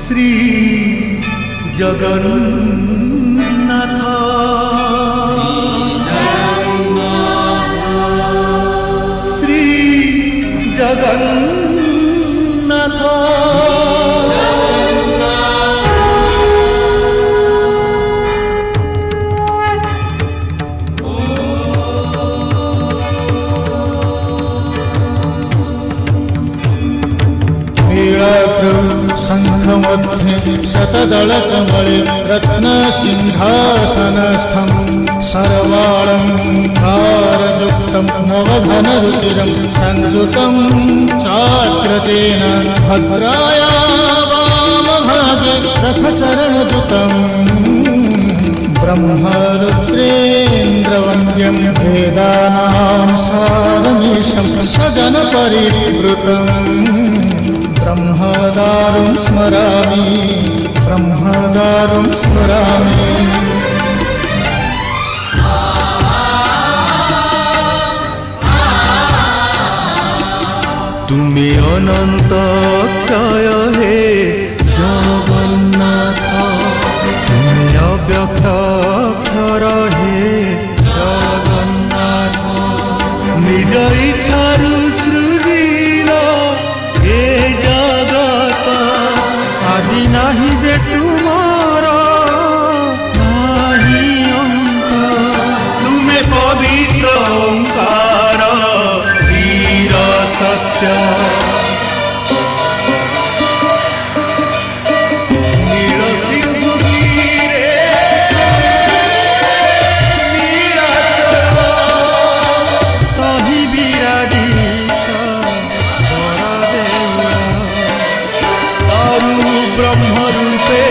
श्री जगन्नाथ श्री जगन्नाथ शंखमध्ये शतदलकमले रत्नसिंहासनस्थं सर्वालङ्कारयुक्तं मोहघनरुचिरं संयुतं चाग्रजेन भद्राया वामभागे रथचरणयुतं ब्रह्मरुद्रेन्द्रवन्द्यं वेदानां सारमीशं सजनपरिवृतम् ब्रह्मदारुं स्मरामि ब्रह्मदारुं स्मरामि। तुमे अनंत क्षय हे जगन्नाथ तुमे अव्यक्त अक्षर हे जगन्नाथ निज इच्छारु सृजिल हे जगत आदि नाही जे तुमार नाही अंत तुमे पवित्र ओंकार चिर सत्य ब्रह्म रूपे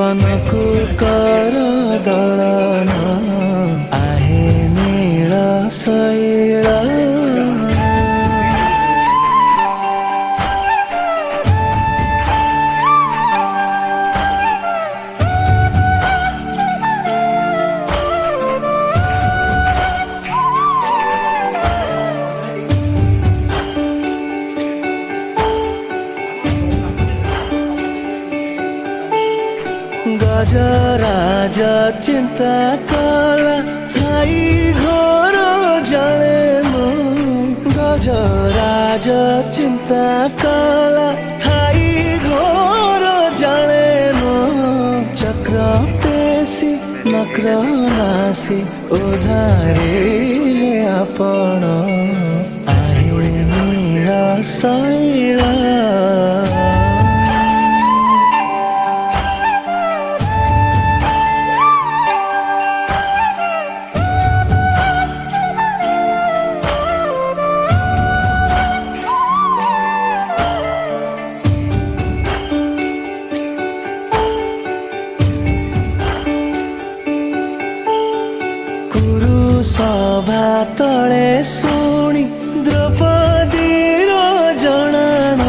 जीवनको कर दलन आहे नील शैल गजराज चिंता कला थाई घोर जलेनु गजराज चिंता कला थाई घोर जलेनु चक्र पेशी नक्र नासी उधारिले आपण आहे नील शैल सभा तले शुणी द्रौपदीर जनाण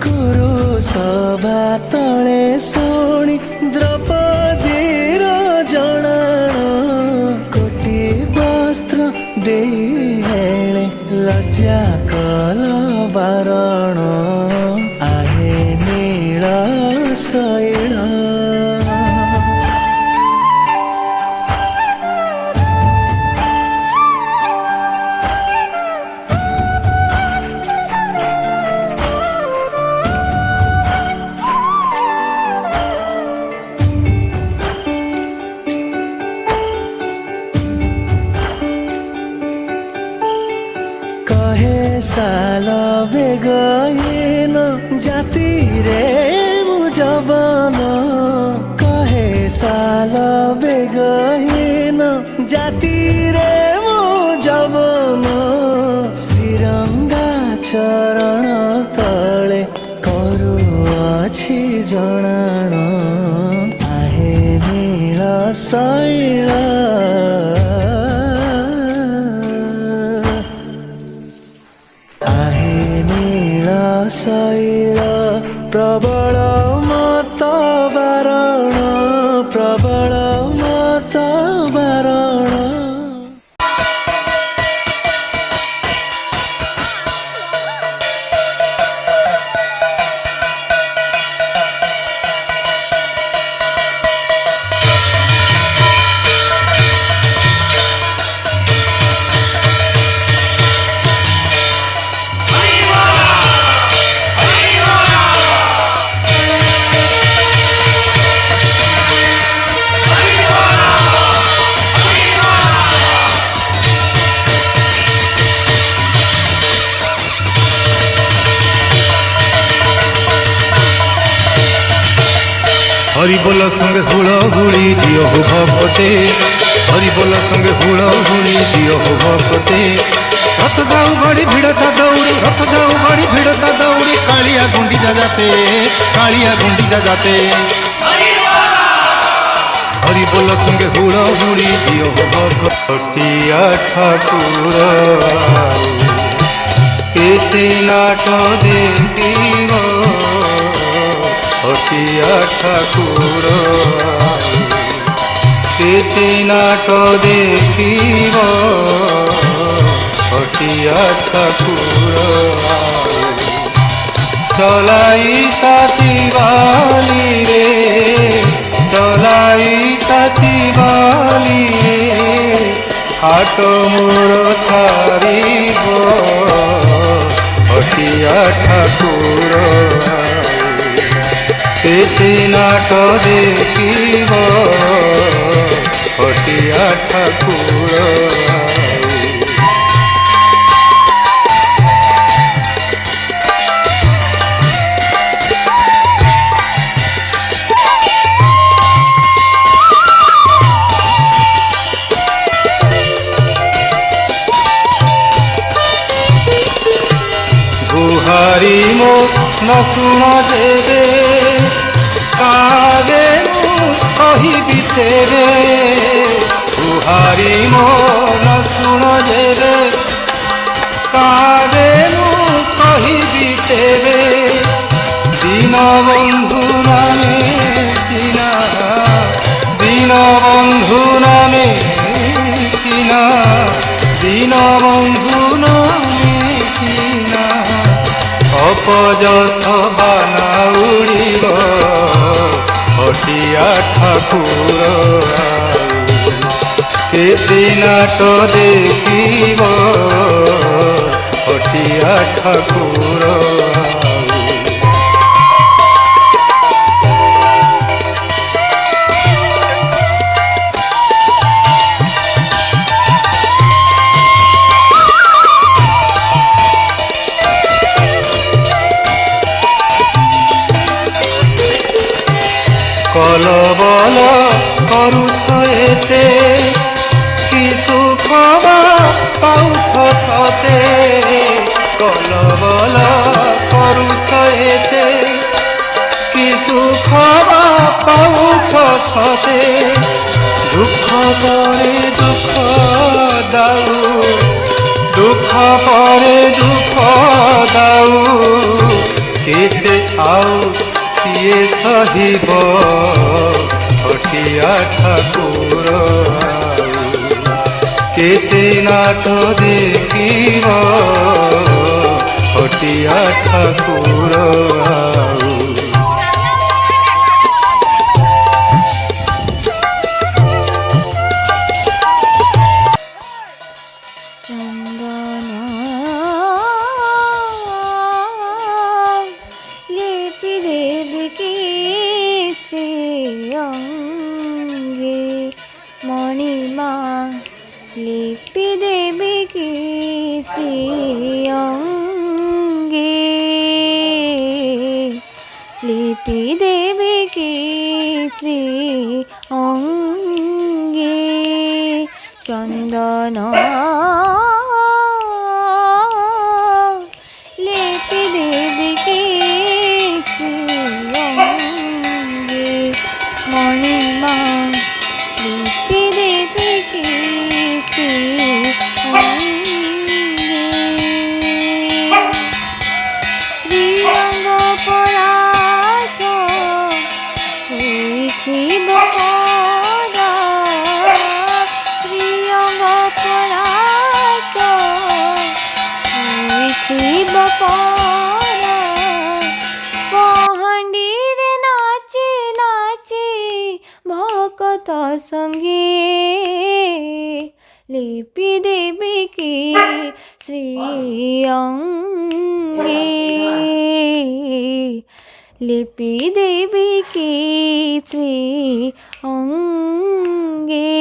कुरु सभा तले शुणी द्रौपदीर जनाण कोटी वस्त्र देले लज्जा कल बारण आहे नील शैल कहे साल बेगन जाति रे मु जवन कहे साल बेगन जाति रे मु जवन श्रीरंगा चरण तले करू अछि जनाण आहे नील शैल शैल प्रबल मत बारण प्रबल मत बारण हरि बोल संगे हुड़ हुड़ी दियो हो भगवते हरि बोल संगे हुड़ हुड़ी दियो हो भगवते रथ जाऊ गाड़ी भिड़ता दौड़ी रथ जाऊ गाड़ी भिड़ता दौड़ी कालिया गुंडीजा जाते हरि बोल संगे हुड़ हुड़ी दियो हो भगवतिया ठाकुर केते नाट देखिबो हटिया ठाकुर केते नाट देखिब हटिया ठाकुर चलाई ताती बाली रे चलाई ताती बाली रे हाट मोर छाड़ब हटिया ठाकुर केते नाट देखिब हटिया ठाकुर गुहारी मो न सुन जेबे कागे କହିବି ତେବେ ତୁହାରି ମନ ଶୁଣ ଯେବେ କାରେନୁ କହିବି ତେବେ দীনবন্ধু নামে কিনা দীনবন্ধু নামে কিনা দীনবন্ধু নামে কিনা অপযশ বানা উড়িব হটিয়া ঠাকুর কেতে নাট দেখিব হটিয়া ঠাকুর কলবল করুছ এতে কি সুখ পাউছ সতে কলবল করুছ এতে কি সুখ পাউছ সতে দুঃখ পরে দুঃখ দাও দুঃখ পরে দুঃখ দাও কেতে আউ কিଏ ସହିବ ହଟିଆ ଠାକୁର କେତେ ନାଟ ଦେଖିବ ହଟିଆ ଠାକୁର মণিমা লিপি দেবী কি শ্রী অঙ্গে লিপি দেবী কি শ্রী অঙ্গে চন্দন লিপি দেবী কি শ্রী অঙ্গে মণিমা লিপি দেবী কি শ্রী অঙ্গে শ্রীঅঙ্গ পরাশ হইথিব পরা শ্রীঅঙ্গ পরাশ হইথিব পরা পহাଣ୍ଡିରେ নাচি নাচি ভকত সঙ্গে লিপি দেবী কি শ্রী অঙ্গে লিপি দেবী কি শ্রী অঙ্গে।